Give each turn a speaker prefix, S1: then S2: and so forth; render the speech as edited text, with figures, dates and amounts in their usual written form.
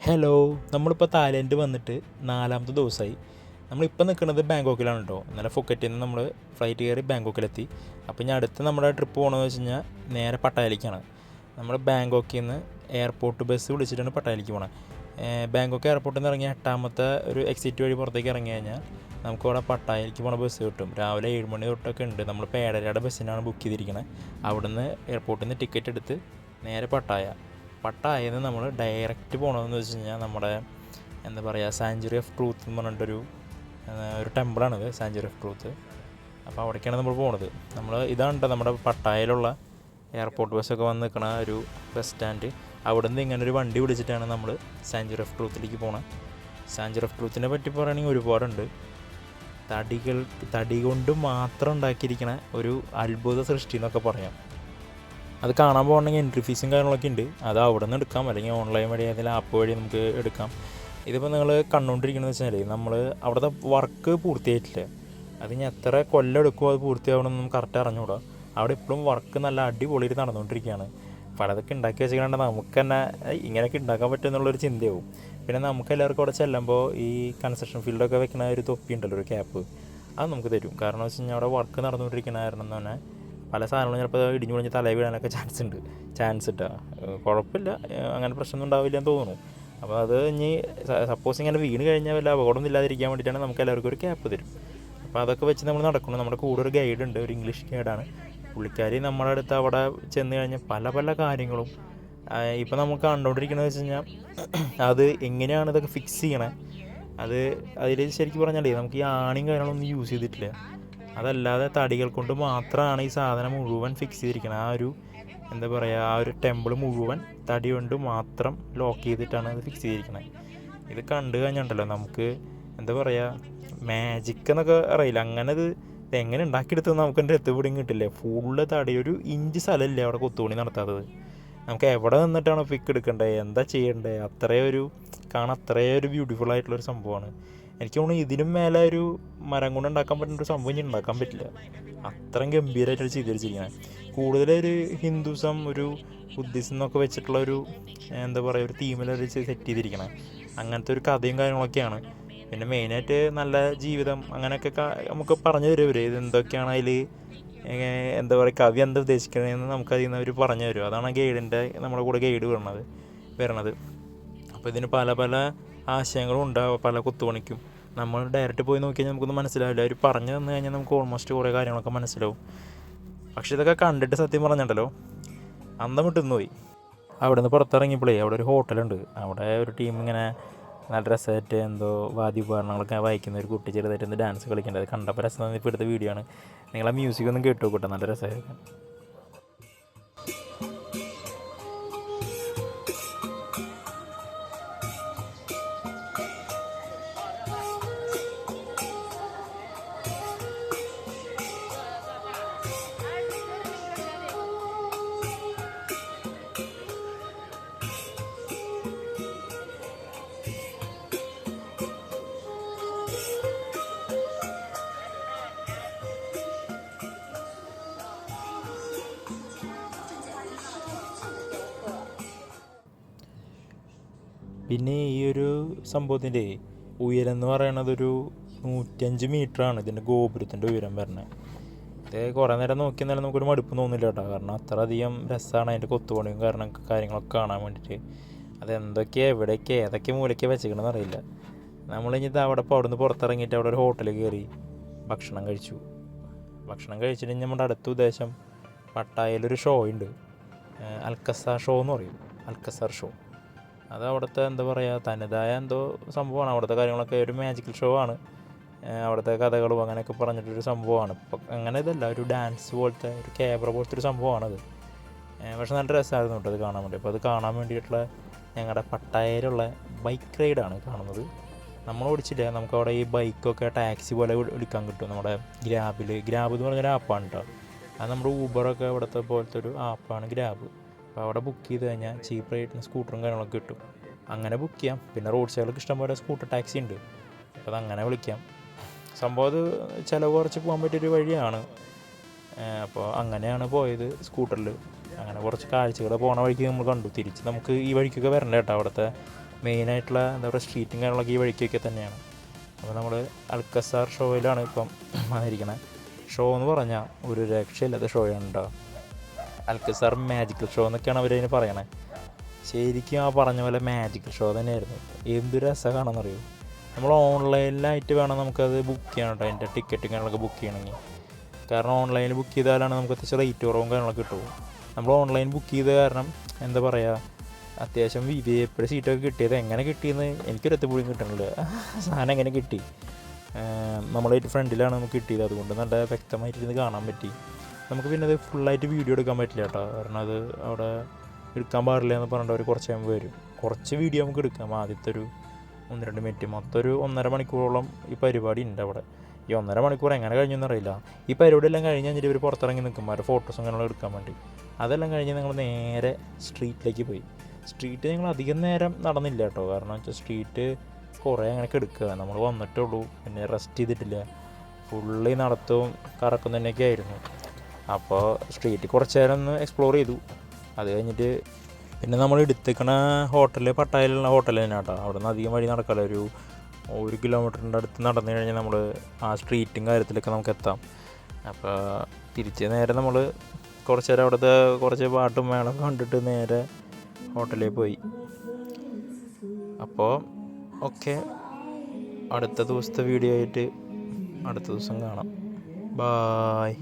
S1: Hello, നമ്മളിപ്പോൾ Thailand വന്നിട്ട് 4-ാമത്തെ ദിവസമായി. നമ്മളിപ്പോൾ നിൽക്കുന്നത് ബാങ്കോക്കിലാണ് കേട്ടോ. ഇന്നലെ ഫുക്കറ്റിൽ നിന്ന് നമ്മൾ ഫ്ലൈറ്റ് കയറി ബാങ്കോക്കിലെത്തി. അപ്പോൾ ഇനി അടുത്ത് നമ്മുടെ ട്രിപ്പ് പോകണമെന്ന് വെച്ച് കഴിഞ്ഞാൽ നേരെ പട്ടായയിലേക്കാണ്. നമ്മൾ ബാങ്കോക്കിൽ നിന്ന് എയർപോർട്ട് ബസ് വിളിച്ചിട്ടാണ് പട്ടായയിലേക്ക് പോകണത്. ബാങ്കോക്ക് എയർപോർട്ടിൽ നിന്ന് ഇറങ്ങിയ 8-ാമത്തെ ഒരു എക്സിറ്റ് വഴി പുറത്തേക്ക് ഇറങ്ങി കഴിഞ്ഞാൽ നമുക്കവിടെ പട്ടായയിലേക്ക് പോകണ ബസ് കിട്ടും. രാവിലെ 7 മണി തൊട്ടൊക്കെ ഉണ്ട്. നമ്മളിപ്പോൾ 7:30 ബസ്സിനാണ് ബുക്ക് ചെയ്തിരിക്കുന്നത്. അവിടുന്ന് എയർപോർട്ടിൽ നിന്ന് ടിക്കറ്റ് എടുത്ത് നേരെ പട്ടായയിൽ നിന്ന് നമ്മൾ ഡയറക്റ്റ് പോകണമെന്ന് വെച്ച് കഴിഞ്ഞാൽ നമ്മുടെ എന്താ പറയുക, സാഞ്ചുറി ഓഫ് ട്രൂത്ത് എന്ന് പറഞ്ഞിട്ടൊരു ടെമ്പിളാണിത്, സാഞ്ചുറി ഓഫ് ട്രൂത്ത്. അപ്പോൾ അവിടേക്കാണ് നമ്മൾ പോകുന്നത്. ഇതാണ് കേട്ടോ നമ്മുടെ പട്ടായയിലുള്ള എയർപോർട്ട് ബസ്സൊക്കെ വന്ന് നിൽക്കുന്ന ഒരു ബസ് സ്റ്റാൻഡ്. അവിടെ നിന്ന് ഇങ്ങനെ ഒരു വണ്ടി വിളിച്ചിട്ടാണ് നമ്മൾ സാഞ്ചുറി ഓഫ് ട്രൂത്തിലേക്ക് പോകണം. സാഞ്ചുറി ഓഫ് ട്രൂത്തിനെ പറ്റി പറയുകയാണെങ്കിൽ ഒരുപാടുണ്ട്. തടി കൊണ്ട് മാത്രം ഉണ്ടാക്കിയിരിക്കുന്ന ഒരു അത്ഭുത സൃഷ്ടി എന്നൊക്കെ പറയാം. അത് കാണാൻ പോകണമെങ്കിൽ എൻട്രി ഫീസും കാര്യങ്ങളൊക്കെ ഉണ്ട്. അത് അവിടെ നിന്ന് എടുക്കാം, അല്ലെങ്കിൽ ഓൺലൈൻ വഴി ഏതെങ്കിലും ആപ്പ് വഴി നമുക്ക് എടുക്കാം. ഇതിപ്പോൾ നിങ്ങൾ കണ്ടുകൊണ്ടിരിക്കുന്നത് വെച്ചാൽ നമ്മൾ അവിടുത്തെ വർക്ക് പൂർത്തിയായിട്ടില്ല. അത് ഇനി എത്ര കൊല്ലം എടുക്കുമോ അത് പൂർത്തിയാവണമെന്നും കറക്റ്റ് അറിഞ്ഞുകൂടാ. അവിടെ ഇപ്പോഴും വർക്ക് നല്ല അടിപൊളിയിൽ നടന്നുകൊണ്ടിരിക്കുകയാണ്. പലതൊക്കെ ഉണ്ടാക്കി വെച്ചിട്ട് നമുക്ക് തന്നെ ഇങ്ങനെയൊക്കെ ഉണ്ടാക്കാൻ പറ്റുമെന്നുള്ളൊരു ചിന്തയാവും. പിന്നെ നമുക്ക് എല്ലാവർക്കും അവിടെ ചെല്ലുമ്പോൾ ഈ കൺസ്ട്രക്ഷൻ ഫീൽഡൊക്കെ വെക്കുന്ന ഒരു തൊപ്പി ഉണ്ടല്ലോ, ഒരു ക്യാപ്പ്, അത് നമുക്ക് തരും. കാരണം വെച്ച് കഴിഞ്ഞാൽ അവിടെ വർക്ക് നടന്നുകൊണ്ടിരിക്കുന്ന കാരണം എന്ന് പറഞ്ഞാൽ പല സാധനങ്ങളും ചിലപ്പോൾ ഇടിഞ്ഞു പൊളിഞ്ഞ് തലയിൽ വീഴാനൊക്കെ ചാൻസ് ഇട്ടാ കുഴപ്പമില്ല, അങ്ങനെ പ്രശ്നമൊന്നും ഉണ്ടാവില്ല എന്ന് തോന്നുന്നു. അപ്പോൾ അത് ഇനി സപ്പോസ് ഇങ്ങനെ വീണ് കഴിഞ്ഞാൽ വല്ല അപകടമൊന്നും ഇല്ലാതിരിക്കാൻ വേണ്ടിയിട്ടാണ് നമുക്ക് എല്ലാവർക്കും ഒരു ക്യാപ്പ് തരും. അപ്പോൾ അതൊക്കെ വെച്ച് നമ്മൾ നടക്കണം. നമ്മുടെ കൂടെ ഒരു ഗൈഡ് ഉണ്ട്, ഒരു ഇംഗ്ലീഷ് ഗൈഡാണ്. പുള്ളിക്കാരി നമ്മുടെ അടുത്ത് അവിടെ ചെന്ന് കഴിഞ്ഞാൽ പല കാര്യങ്ങളും ഇപ്പോൾ നമുക്ക് കണ്ടുകൊണ്ടിരിക്കുന്നത് വെച്ച് കഴിഞ്ഞാൽ അത് എങ്ങനെയാണ് ഇതൊക്കെ ഫിക്സ് ചെയ്യണേ. അതിൽ ശരിക്കും പറഞ്ഞാലേ നമുക്ക് ഈ ആണിയും കാര്യങ്ങളൊന്നും യൂസ് ചെയ്തിട്ടില്ല. അതല്ലാതെ തടികൾ കൊണ്ട് മാത്രമാണ് ഈ സാധനം മുഴുവൻ ഫിക്സ് ചെയ്തിരിക്കുന്നത്. എന്താ പറയുക, ആ ഒരു ടെമ്പിൾ മുഴുവൻ തടി കൊണ്ട് മാത്രം ലോക്ക് ചെയ്തിട്ടാണ് അത് ഫിക്സ് ചെയ്തിരിക്കുന്നത്. ഇത് കണ്ടു കഴിഞ്ഞിട്ടുണ്ടല്ലോ നമുക്ക് എന്താ പറയുക, മാജിക് എന്നൊക്കെ അറിയില്ല. അങ്ങനെ ഇത് എങ്ങനെ ഉണ്ടാക്കിയെടുത്തത് നമുക്ക് എൻ്റെ എത്തുപിടിയും കിട്ടില്ല. ഫുള്ള് തടി, ഒരു ഇഞ്ച് സ്ഥലമില്ല അവിടെ കൊത്തുപണി നടത്താത്തത്. നമുക്ക് എവിടെ നിന്നിട്ടാണ് പിക്ക് എടുക്കേണ്ടത്, എന്താ ചെയ്യേണ്ടത്, അത്രയൊരു ബ്യൂട്ടിഫുൾ ആയിട്ടുള്ളൊരു സംഭവമാണ്. എനിക്ക് തോന്നുന്നു ഇതിനും മേലെ ഒരു മരം കൊണ്ട് ഉണ്ടാക്കാൻ പറ്റുന്ന ഒരു സംഭവം ഇനി ഉണ്ടാക്കാൻ പറ്റില്ല. അത്രയും ഗംഭീരമായിട്ട് ചെയ്ത് വെച്ചിരിക്കുന്നത്. കൂടുതലൊരു ഹിന്ദുസം, ഒരു ബുദ്ധിസം എന്നൊക്കെ വെച്ചിട്ടുള്ള ഒരു എന്താ പറയുക, ഒരു തീമിലൊരു സെറ്റ് ചെയ്തിരിക്കണം. അങ്ങനത്തെ ഒരു കഥയും കാര്യങ്ങളൊക്കെയാണ്. പിന്നെ മെയിനായിട്ട് നല്ല ജീവിതം അങ്ങനെയൊക്കെ നമുക്ക് പറഞ്ഞു തരും ഇവർ. ഇതെന്തൊക്കെയാണ് അതിൽ എന്താ പറയുക, കവി എന്താ ഉദ്ദേശിക്കുന്നതെന്ന് നമുക്കതിൽ നിന്ന് അവർ പറഞ്ഞു തരും. അതാണ് നമ്മുടെ കൂടെ ഗൈഡ് വരണത്. അപ്പോൾ ഇതിന് പല ആശയങ്ങളും ഉണ്ടാവും, പല കുത്തുപണിക്കും. നമ്മൾ ഡയറക്റ്റ് പോയി നോക്കിയാൽ നമുക്കൊന്നും മനസ്സിലാവില്ല. അവർ പറഞ്ഞു തന്നു കഴിഞ്ഞാൽ നമുക്ക് ഓൾമോസ്റ്റ് കുറേ കാര്യങ്ങളൊക്കെ മനസ്സിലാവും. പക്ഷേ ഇതൊക്കെ കണ്ടിട്ട് സത്യം പറഞ്ഞിട്ടുണ്ടല്ലോ അന്തം വിട്ടുന്ന് പോയി. അവിടെ നിന്ന് പുറത്തിറങ്ങിയപ്പോഴേ അവിടെ ഒരു ഹോട്ടലുണ്ട്. അവിടെ ഒരു ടീം ഇങ്ങനെ നല്ല രസമായിട്ട് എന്തോ വാദ്യോപകരണങ്ങളൊക്കെ വായിക്കുന്ന ഒരു കുട്ടി ചെറുതായിട്ട് ഡാൻസ് കളിക്കേണ്ടത് കണ്ടപ്പോൾ രസം. ഇപ്പോൾ എടുത്ത വീഡിയോ ആണ്. നിങ്ങൾ ആ മ്യൂസിക് ഒന്നും കേട്ടോ കൂട്ടെ, നല്ല രസമായിരിക്കും. പിന്നെ ഈ ഒരു സംഭവത്തിൻ്റെ ഉയരം എന്ന് പറയണത് ഒരു 105 മീറ്ററാണ് ഇതിൻ്റെ ഗോപുരത്തിൻ്റെ ഉയരം വരുന്നത്. ഇത് കുറേ നേരം നോക്കി എന്നാലും നമുക്കൊരു മടുപ്പ് തോന്നില്ല കേട്ടോ. കാരണം അത്ര അധികം രസമാണ് അതിൻ്റെ കൊത്തുപണിയും കാര്യങ്ങളൊക്കെ കാണാൻ വേണ്ടിയിട്ട്. അതെന്തൊക്കെയാണ്, എവിടെയൊക്കെ, ഏതൊക്കെ മൂലയ്ക്ക് വെച്ചിരിക്കണമെന്ന് അറിയില്ല. നമ്മളിഞ്ഞിട്ട് അവിടെ നിന്ന് പുറത്തിറങ്ങിയിട്ട് അവിടെ ഒരു ഹോട്ടലിൽ കയറി ഭക്ഷണം കഴിച്ചിട്ട് നമ്മുടെ അടുത്ത ഉദ്ദേശം പട്ടായയിലൊരു ഷോ ഉണ്ട്, അൽക്കസാർ ഷോ എന്ന് പറയും. അൽക്കസാർ ഷോ അത് അവിടുത്തെ എന്താ പറയുക, തനതായ എന്തോ സംഭവമാണ്. അവിടുത്തെ കാര്യങ്ങളൊക്കെ ഒരു മാജിക്കൽ ഷോ ആണ്. അവിടുത്തെ കഥകളും അങ്ങനെയൊക്കെ പറഞ്ഞിട്ടൊരു സംഭവമാണ്. ഇപ്പം അങ്ങനെ ഇതല്ല, ഒരു ഡാൻസ് പോലത്തെ, ഒരു ക്യാമറ പോലത്തെ ഒരു സംഭവമാണത്. പക്ഷെ നല്ല രസമായിരുന്നു കേട്ടോ അത് കാണാൻ വേണ്ടി. അപ്പോൾ അത് കാണാൻ വേണ്ടിയിട്ടുള്ള ഞങ്ങളുടെ പട്ടായയിലുള്ള ബൈക്ക് റൈഡാണ് കാണുന്നത്. നമ്മൾ ഓടിച്ചില്ല, നമുക്കവിടെ ഈ ബൈക്കൊക്കെ ടാക്സി പോലെ വിളിക്കാൻ കിട്ടും. നമ്മുടെ ഗ്രാബ് എന്ന് പറഞ്ഞൊരു ആപ്പാണ് കേട്ടോ. അത് നമ്മുടെ ഊബറൊക്കെ ഇവിടുത്തെ പോലത്തെ ഒരു ആപ്പാണ് ഗ്രാബ്. അപ്പോൾ അവിടെ ബുക്ക് ചെയ്ത് കഴിഞ്ഞാൽ ചീപ്പ് റേറ്റിന് സ്കൂട്ടറും കാര്യങ്ങളൊക്കെ കിട്ടും. അങ്ങനെ ബുക്ക് ചെയ്യാം. പിന്നെ റോഡ് സൈഡിലൊക്കെ ഇഷ്ടംപോലെ സ്കൂട്ടർ ടാക്സി ഉണ്ട്. അപ്പോൾ അതങ്ങനെ വിളിക്കാം. സംഭവം അത് ചിലവ് കുറച്ച് പോകാൻ പറ്റിയൊരു വഴിയാണ്. അപ്പോൾ അങ്ങനെയാണ് പോയത് സ്കൂട്ടറിൽ. അങ്ങനെ കുറച്ച് കാഴ്ചകൾ പോണ വഴിക്ക് നമ്മൾ കണ്ടു. തിരിച്ച് നമുക്ക് ഈ വഴിക്കൊക്കെ വരണ്ട കേട്ടോ. അവിടുത്തെ മെയിനായിട്ടുള്ള എന്താ പറയുക സ്ട്രീറ്റും കാര്യങ്ങളൊക്കെ ഈ വഴിക്കൊക്കെ തന്നെയാണ്. അപ്പോൾ നമ്മൾ അൽക്കസാർ ഷോയിലാണ് ഇപ്പം വന്നിരിക്കുന്നത്. ഷോ എന്ന് പറഞ്ഞാൽ ഒരു രക്ഷയില്ലാത്ത ഷോയാണ് കേട്ടോ. അൽക്കസാർ മാജിക്കൽ ഷോ എന്നൊക്കെയാണ് അവരതിന് പറയണത്. ശരിക്കും ആ പറഞ്ഞ പോലെ മാജിക്കൽ ഷോ തന്നെയായിരുന്നു. എന്തൊരു രസമാണെന്നറിയോ. നമ്മൾ ഓൺലൈനിലായിട്ട് വേണം നമുക്കത് ബുക്ക് ചെയ്യണം കേട്ടോ, അതിൻ്റെ ടിക്കറ്റും കാര്യങ്ങളൊക്കെ ബുക്ക് ചെയ്യണമെങ്കിൽ. കാരണം ഓൺലൈനിൽ ബുക്ക് ചെയ്താലാണ് നമുക്ക് അത്യാവശ്യം റേറ്റ് കുറവും കാര്യങ്ങളൊക്കെ കിട്ടുമോ. നമ്മൾ ഓൺലൈൻ ബുക്ക് ചെയ്ത കാരണം എന്താ പറയുക, അത്യാവശ്യം എപ്പോഴും സീറ്റൊക്കെ കിട്ടിയത്. എങ്ങനെ കിട്ടിയെന്ന് എനിക്കൊരു പോലും കിട്ടണില്ല. സാധനം എങ്ങനെ കിട്ടി, നമ്മളെ ഫ്രണ്ടിലാണ് നമുക്ക് കിട്ടിയത്. അതുകൊണ്ട് നല്ല വ്യക്തമായിട്ടിരുന്ന് കാണാൻ പറ്റി നമുക്ക്. പിന്നെ അത് ഫുള്ളായിട്ട് വീഡിയോ എടുക്കാൻ പറ്റില്ല കേട്ടോ, കാരണം അത് അവിടെ എടുക്കാൻ പാടില്ല എന്ന് പറഞ്ഞിട്ട് അവർ കുറച്ച് കഴിയുമ്പോൾ വരും. കുറച്ച് വീഡിയോ നമുക്ക് എടുക്കാം, ആദ്യത്തെ ഒരു 1-2 മിനിറ്റ്. മൊത്തം ഒരു 1.5 മണിക്കൂറോളം ഈ പരിപാടി ഉണ്ട് അവിടെ. ഈ 1.5 മണിക്കൂർ എങ്ങനെ കഴിഞ്ഞെന്ന് അറിയില്ല. ഈ പരിപാടി എല്ലാം കഴിഞ്ഞ് കഴിഞ്ഞിട്ട് ഇവർ പുറത്തിറങ്ങി നിൽക്കും അവരുടെ ഫോട്ടോസും അങ്ങനെയുള്ള എടുക്കാൻ വേണ്ടി. അതെല്ലാം കഴിഞ്ഞ് ഞങ്ങൾ നേരെ സ്ട്രീറ്റിലേക്ക് പോയി. സ്ട്രീറ്റ് ഞങ്ങൾ അധികം നേരം നടന്നില്ല കേട്ടോ, കാരണം വെച്ചാൽ സ്ട്രീറ്റ് കുറേ അങ്ങനെ എടുക്കുക. നമ്മൾ വന്നിട്ടുള്ളൂ, പിന്നെ റെസ്റ്റ് ചെയ്തിട്ടില്ല. ഫുള്ളി നടത്തവും കറക്കം തന്നെയൊക്കെ ആയിരുന്നു. അപ്പോൾ സ്ട്രീറ്റ് കുറച്ച് നേരം ഒന്ന് എക്സ്പ്ലോർ ചെയ്തു. അത് കഴിഞ്ഞിട്ട് പിന്നെ നമ്മൾ എടുത്തേക്കണ ഹോട്ടൽ പട്ടായയിലുള്ള ഹോട്ടൽ തന്നെ കേട്ടോ. അവിടെ നിന്ന് അധികം വഴി നടക്കാമല്ലോ, ഒരു 1 കിലോമീറ്ററിൻ്റെ അടുത്ത് നടന്നു കഴിഞ്ഞാൽ നമ്മൾ ആ സ്ട്രീറ്റും കാര്യത്തിലൊക്കെ നമുക്ക് എത്താം. അപ്പോൾ തിരിച്ച് നേരെ നമ്മൾ കുറച്ച് നേരം അവിടുത്തെ കുറച്ച് പാട്ടും മേളൊക്കെ കണ്ടിട്ട് നേരെ ഹോട്ടലിൽ പോയി. അപ്പോൾ ഓക്കെ, അടുത്ത ദിവസത്തെ വീഡിയോ ആയിട്ട് അടുത്ത ദിവസം കാണാം. ബായ്.